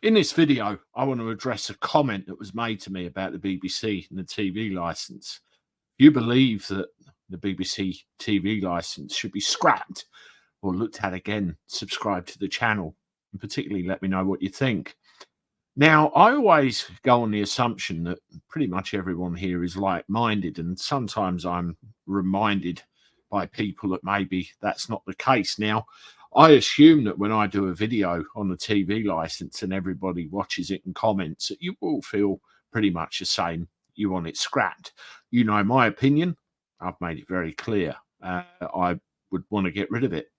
In this video, I want to address a comment that was made to me about the BBC and the TV license. You believe that the BBC TV license should be scrapped or looked at again, subscribe to the channel, and particularly let me know what you think. Now, I always go on the assumption that pretty much everyone here is like-minded, and sometimes I'm reminded by people that maybe that's not the case. Now, I assume that when I do a video on the TV license and everybody watches it and comments, that you all feel pretty much the same. You want it scrapped. You know my opinion. I've made it very clear. I would want to get rid of it,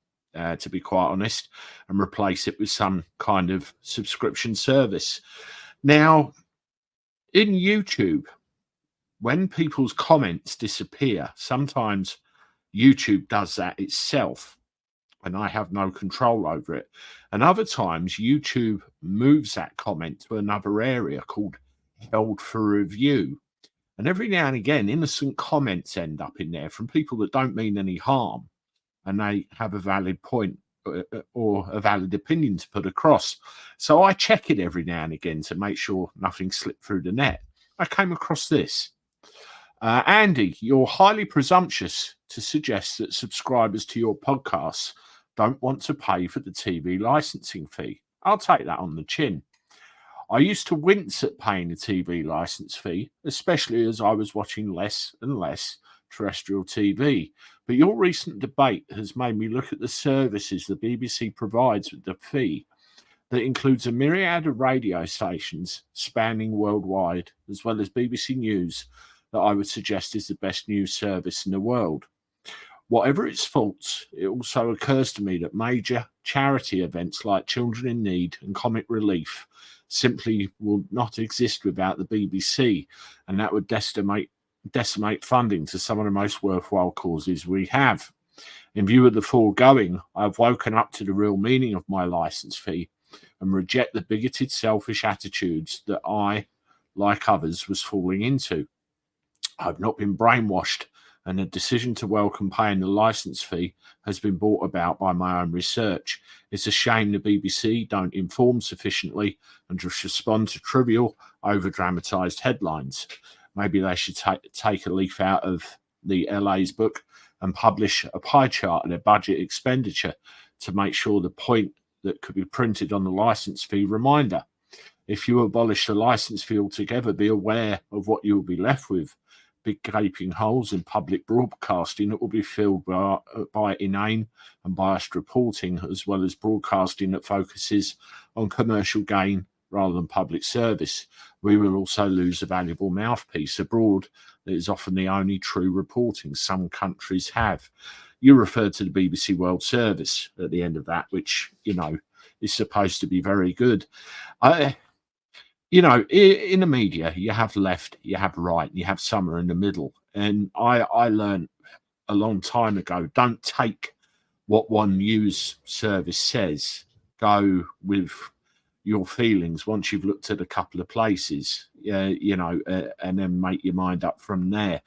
to be quite honest, and replace it with some kind of subscription service. Now, in YouTube, when people's comments disappear, sometimes YouTube does that itself, and I have no control over it. And other times, YouTube moves that comment to another area called held for review. And every now and again, innocent comments end up in there from people that don't mean any harm, and they have a valid point or a valid opinion to put across. So I check it every now and again to make sure nothing slipped through the net. I came across this. Andy, you're highly presumptuous to suggest that subscribers to your podcasts don't want to pay for the TV licensing fee. I'll take that on the chin. I used to wince at paying the TV license fee, especially as I was watching less and less terrestrial TV. But your recent debate has made me look at the services the BBC provides with the fee that includes a myriad of radio stations spanning worldwide, as well as BBC News, that I would suggest is the best news service in the world. Whatever its faults, it also occurs to me that major charity events like Children in Need and Comic Relief simply will not exist without the BBC, and that would decimate funding to some of the most worthwhile causes we have. In view of the foregoing, I've woken up to the real meaning of my license fee and reject the bigoted, selfish attitudes that I, like others, was falling into. I've not been brainwashed, and the decision to welcome paying the license fee has been brought about by my own research. It's a shame the BBC don't inform sufficiently and just respond to trivial, over-dramatised headlines. Maybe they should take a leaf out of the LA's book and publish a pie chart of their budget expenditure to make sure the point that could be printed on the license fee reminder. If you abolish the license fee altogether, be aware of what you will be left with. Big gaping holes in public broadcasting that will be filled by inane and biased reporting, as well as broadcasting that focuses on commercial gain rather than public service. We will also lose a valuable mouthpiece abroad that is often the only true reporting some countries have. You referred to the BBC World Service at the end of that, which, is supposed to be very good. In the media, you have left, you have right, you have somewhere in the middle. And I learned a long time ago, don't take what one news service says, go with your feelings once you've looked at a couple of places, and then make your mind up from there.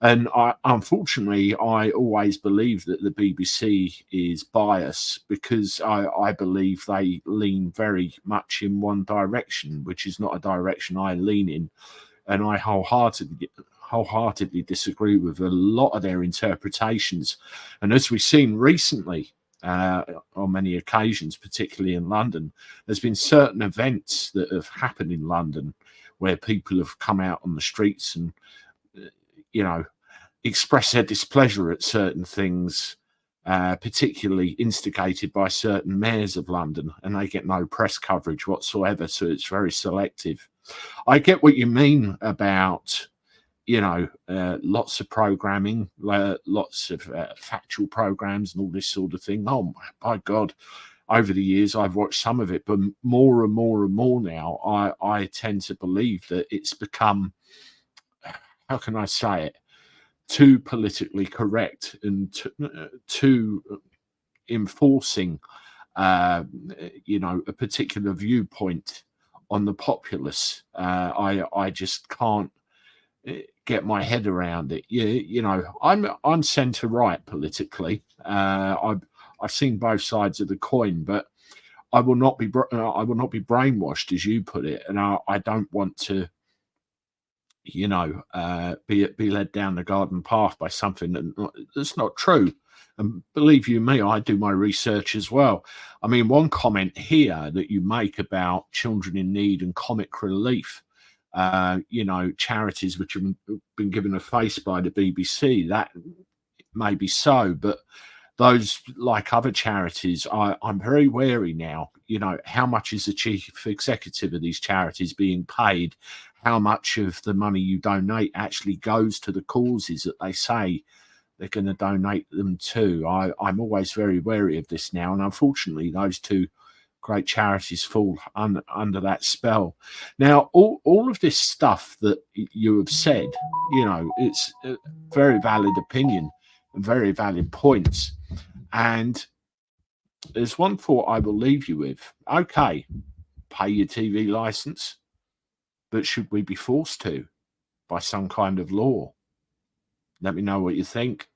And unfortunately, I always believe that the BBC is biased because I believe they lean very much in one direction, which is not a direction I lean in. And I wholeheartedly disagree with a lot of their interpretations. And as we've seen recently, on many occasions, particularly in London, there's been certain events that have happened in London where people have come out on the streets and express their displeasure at certain things, particularly instigated by certain mayors of London, and they get no press coverage whatsoever, so it's very selective. I get what you mean about, lots of programming, lots of factual programs and all this sort of thing. Oh, my God. Over the years, I've watched some of it, but more and more and more now, I tend to believe that it's become, how can I say it, too politically correct and too enforcing, a particular viewpoint on the populace. I just can't get my head around it. I'm centre right politically. I've seen both sides of the coin, but I will not be I will not be brainwashed, as you put it, and I don't want to, be led down the garden path by something that's not true. And believe you me, I do my research as well. I mean, one comment here that you make about children in need and comic relief, charities which have been given a face by the BBC, that may be so, but those, like other charities, I'm very wary now. How much is the chief executive of these charities being paid? How much of the money you donate actually goes to the causes that they say they're going to donate them to? I'm always very wary of this now, and unfortunately, those two great charities fall under that spell. Now, all of this stuff that you have said, it's a very valid opinion and very valid points. And there's one thought I will leave you with. Okay, pay your TV license, but should we be forced to by some kind of law? Let me know what you think.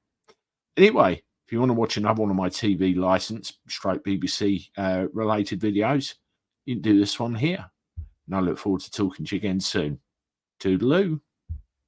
Anyway, if you want to watch another one of my TV license, straight BBC related videos, you can do this one here. And I look forward to talking to you again soon. Toodaloo.